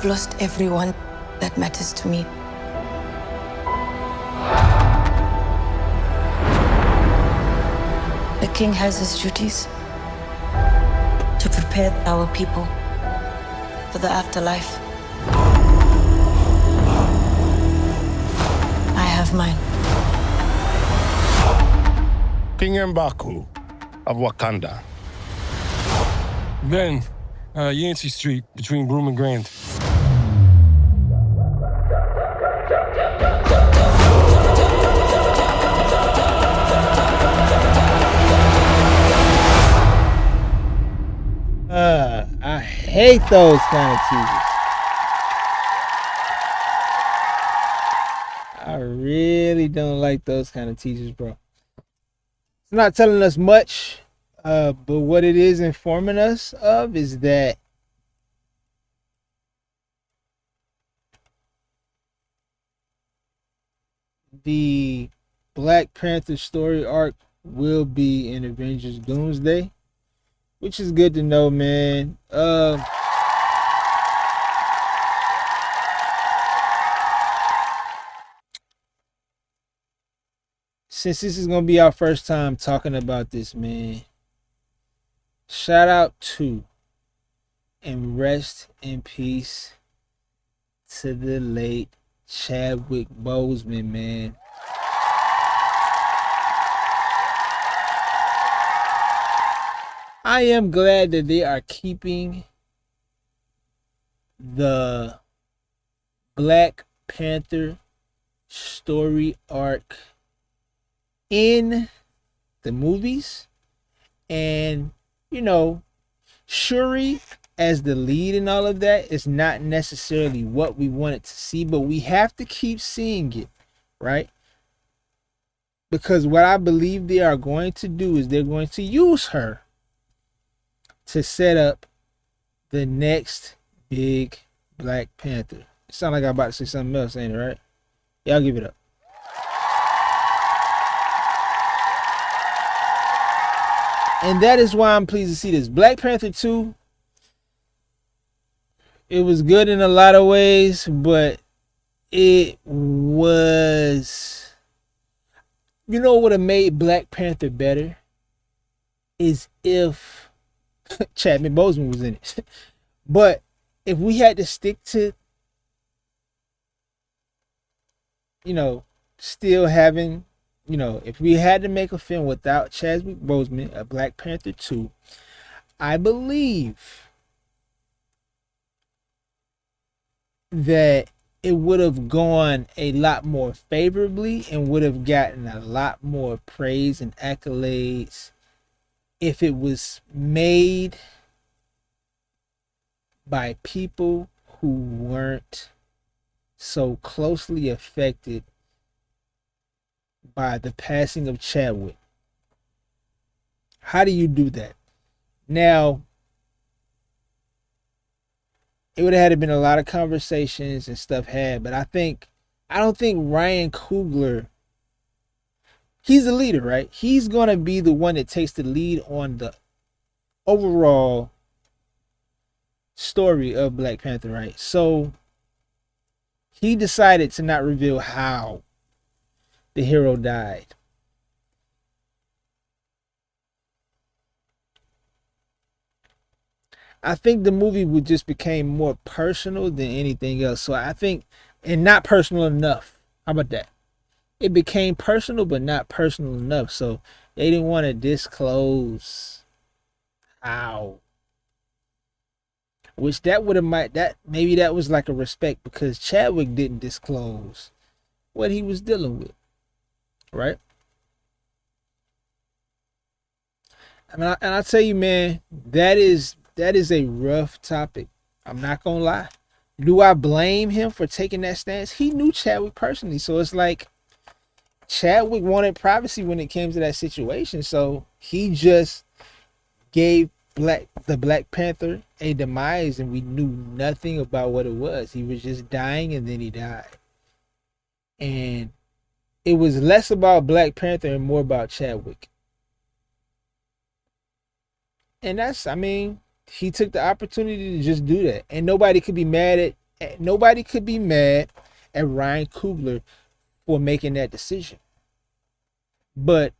I've lost everyone that matters to me. The king has his duties to prepare our people for the afterlife. I have mine. King M'Baku of Wakanda. Then, Yancey Street, between Broome and Grand. I hate those kind of teasers. I really don't like those kind of teasers, bro. It's not telling us much, but what it is informing us of is that the Black Panther story arc will be in Avengers Doomsday, which is good to know, man. Since this is gonna be our first time talking about this, man, shout out to and rest in peace to the late Chadwick Boseman, man. I am glad that they are keeping the Black Panther story arc in the movies. And, you know, Shuri as the lead and all of that is not necessarily what we wanted to see, but we have to keep seeing it, right? Because what I believe they are going to do is they're going to use her to set up the next big Black Panther. It sounds like I'm about to say something else, ain't it, right? Y'all give it up. And that is why I'm pleased to see this. Black Panther 2, it was good in a lot of ways, but it was... You know what would have made Black Panther better? Is if Chadwick Boseman was in it. But if we had to stick to, you know, still having, you know, if we had to make a film without Chadwick Boseman, a Black Panther 2, I believe that it would have gone a lot more favorably and would have gotten a lot more praise and accolades if it was made by people who weren't so closely affected by the passing of Chadwick. How do you do that? Now, it would have had to been a lot of conversations and stuff had, but I don't think Ryan Coogler, he's the leader, right? He's going to be the one that takes the lead on the overall story of Black Panther, right? So he decided to not reveal how the hero died. I think the movie would just became more personal than anything else. So I think, and not personal enough. How about that? It became personal, but not personal enough. So they didn't want to disclose how. Which that would have maybe that was like a respect, because Chadwick didn't disclose what he was dealing with, right? I mean, and I tell you, man, that is a rough topic. I'm not gonna lie. Do I blame him for taking that stance? He knew Chadwick personally, so it's like Chadwick wanted privacy when it came to that situation, so he just gave the Black Panther a demise, and we knew nothing about what it was. He was just dying, and then he died. And it was less about Black Panther and more about Chadwick. And that's, I mean, he took the opportunity to just do that. And nobody could be mad nobody could be mad at Ryan Coogler for making that decision. But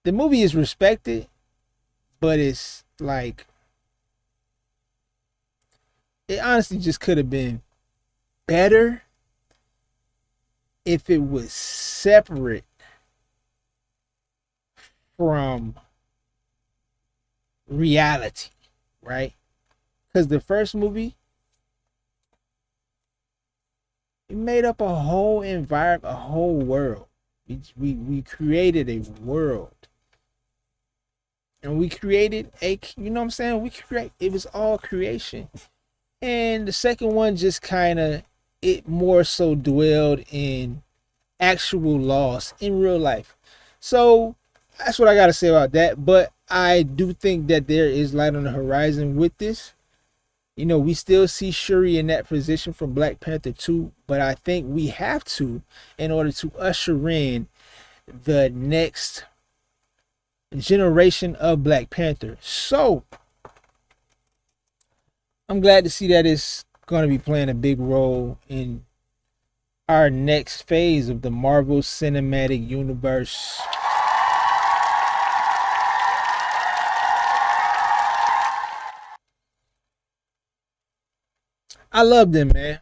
the movie is respected, but it's like, it honestly just could have been better if it was separate from reality, right? Because the first movie, it made up a whole environment, a whole world. We created a world. And we created you know what I'm saying? It was all creation. And the second one just kind of, it more so dwelled in actual loss in real life. So that's what I got to say about that. But I do think that there is light on the horizon with this. You know, we still see Shuri in that position from Black Panther 2, but I think we have to, in order to usher in the next generation of Black Panther. So I'm glad to see that it's going to be playing a big role in our next phase of the Marvel Cinematic Universe. I love them, man.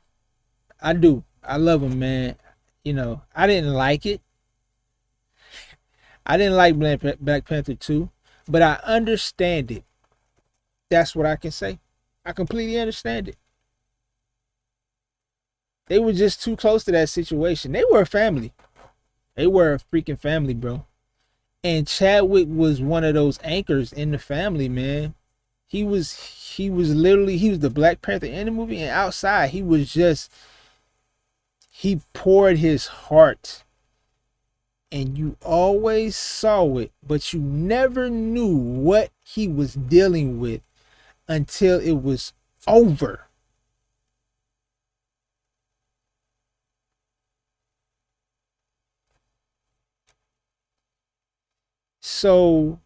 I do. I love them, man. You know, I didn't like it. I didn't like Black Panther 2, but I understand it. That's what I can say. I completely understand it. They were just too close to that situation. They were a family. They were a freaking family, bro. And Chadwick was one of those anchors in the family, man. He was the Black Panther in the movie, and outside he poured his heart, and you always saw it, but you never knew what he was dealing with until it was over. So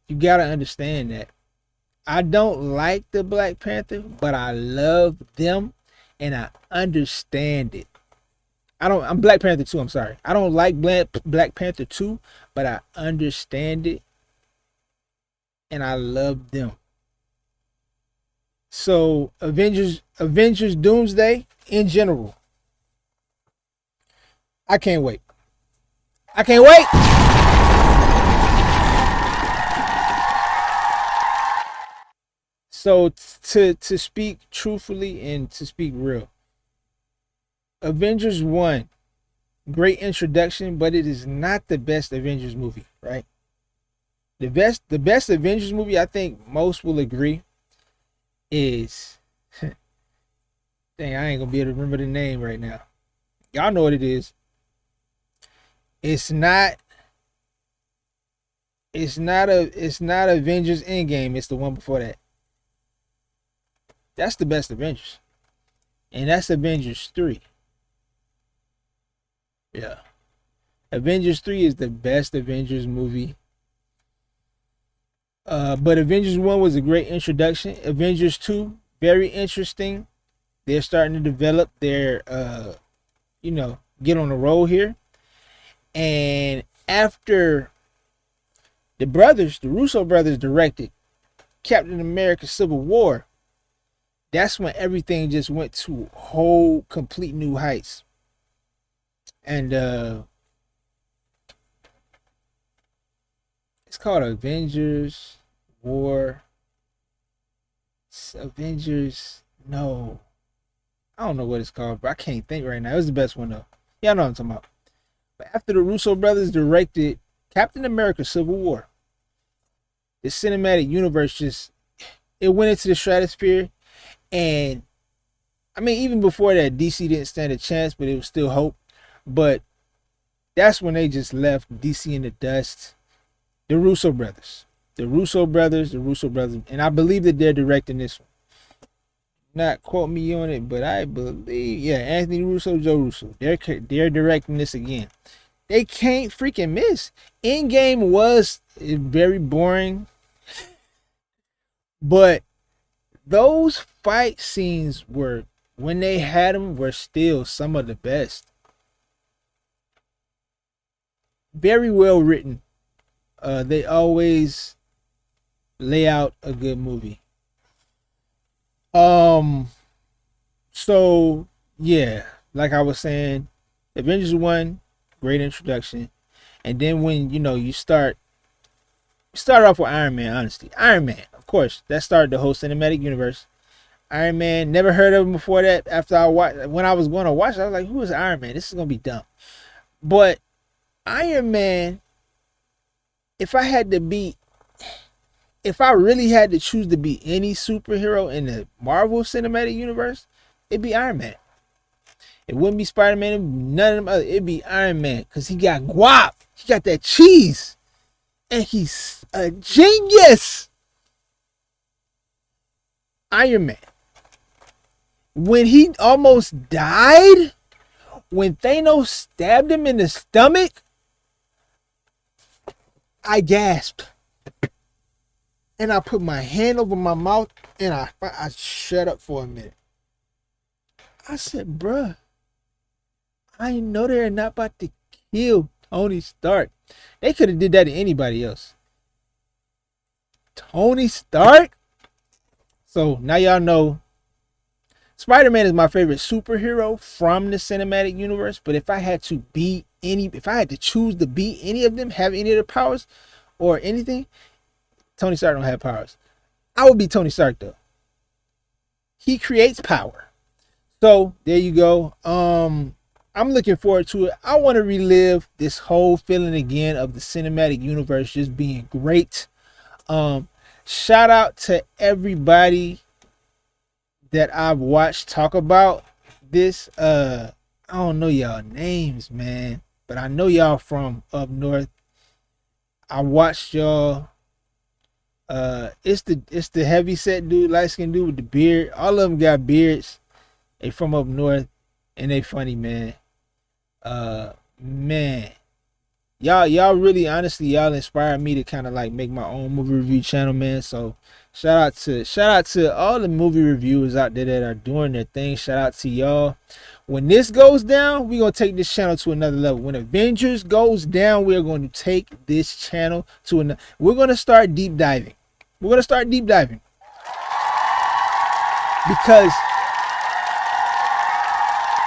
you gotta understand that. I don't like the Black Panther, but I love them and I understand it. I'm Black Panther 2, I'm sorry. I don't like Black Panther 2, but I understand it and I love them. So Avengers Doomsday in general, I can't wait. I can't wait. So to speak truthfully and to speak real, Avengers 1, great introduction, but it is not the best Avengers movie, right? The best Avengers movie, I think most will agree, is dang, I ain't gonna be able to remember the name right now. Y'all know what it is. It's not Avengers Endgame, it's the one before that. That's the best Avengers. And that's Avengers 3. Yeah. Avengers 3 is the best Avengers movie. But Avengers 1 was a great introduction. Avengers 2, very interesting. They're starting to develop their, get on the roll here. And after the Russo brothers directed Captain America Civil War, that's when everything just went to whole complete new heights. And it's called Avengers War. Avengers, no. I don't know what it's called, but I can't think right now. It was the best one though. Yeah, I know what I'm talking about. But after the Russo brothers directed Captain America Civil War, the cinematic universe it went into the stratosphere. And I mean, even before that, DC didn't stand a chance, but it was still hope. But that's when they just left DC in the dust. The Russo brothers, and I believe that they're directing this one. Not quote me on it, but I believe, yeah, Anthony Russo, Joe Russo. They're directing this again. They can't freaking miss. Endgame was very boring. But those fight scenes were, when they had them, were still some of the best. Very well written. They always lay out a good movie. So yeah, like I was saying, Avengers 1, great introduction. And then when you start off with Iron Man, honestly. Iron Man, of course, that started the whole cinematic universe. Iron Man, never heard of him before that. When I was going to watch it, I was like, who is Iron Man? This is gonna be dumb. But Iron Man, if I really had to choose to be any superhero in the Marvel Cinematic Universe, it'd be Iron Man. It wouldn't be Spider-Man, none of them other. It'd be Iron Man, because he got guap. He got that cheese. And he's a genius. Iron Man. When he almost died, when Thanos stabbed him in the stomach, I gasped. And I put my hand over my mouth and I shut up for a minute. I said, bruh, I know they're not about to kill Tony Stark. They could have did that to anybody else. Tony Stark? So now y'all know Spider-Man is my favorite superhero from the cinematic universe. But if I had to choose to be any of them, have any of the powers or anything, Tony Stark don't have powers. I would be Tony Stark though. He creates power. So there you go. I'm looking forward to it. I want to relive this whole feeling again of the cinematic universe just being great. Shout out to everybody that I've watched talk about this. I don't know y'all names, man, but I know y'all from up north. I watched y'all. It's the heavy set dude, light skinned dude with the beard. All of them got beards. They from up north, and they funny, man. Man, y'all really, honestly, y'all inspired me to kind of like make my own movie review channel, man. So shout out to all the movie reviewers out there that are doing their thing. Shout out to y'all. When this goes down, we're gonna take this channel to another level. When Avengers goes down, we're going to take this channel to another. We're gonna start deep diving. Because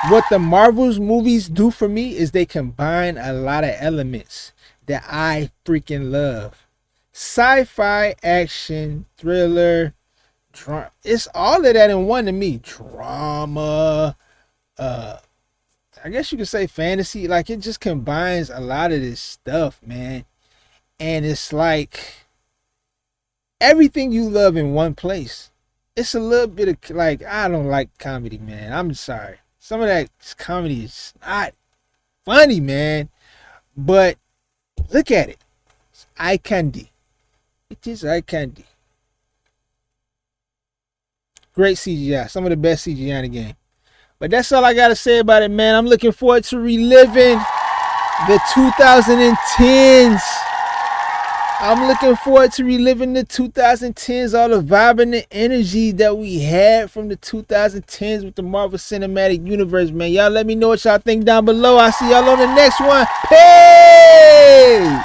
what the Marvel's movies do for me is they combine a lot of elements that I freaking love. Sci-fi, action, thriller, drama. It's all of that in one to me. Drama, I guess you could say fantasy. Like, it just combines a lot of this stuff, man. And it's like everything you love in one place. It's a little bit of like, I don't like comedy, man. I'm sorry. Some of that comedy is not funny, man. But look at it. It's eye candy. It is eye candy. Great CGI. Some of the best CGI in the game. But that's all I got to say about it, man. I'm looking forward to reliving the 2010s. I'm looking forward to reliving the 2010s, all the vibe and the energy that we had from the 2010s with the Marvel Cinematic Universe, man. Y'all let me know what y'all think down below. I'll see y'all on the next one. Peace!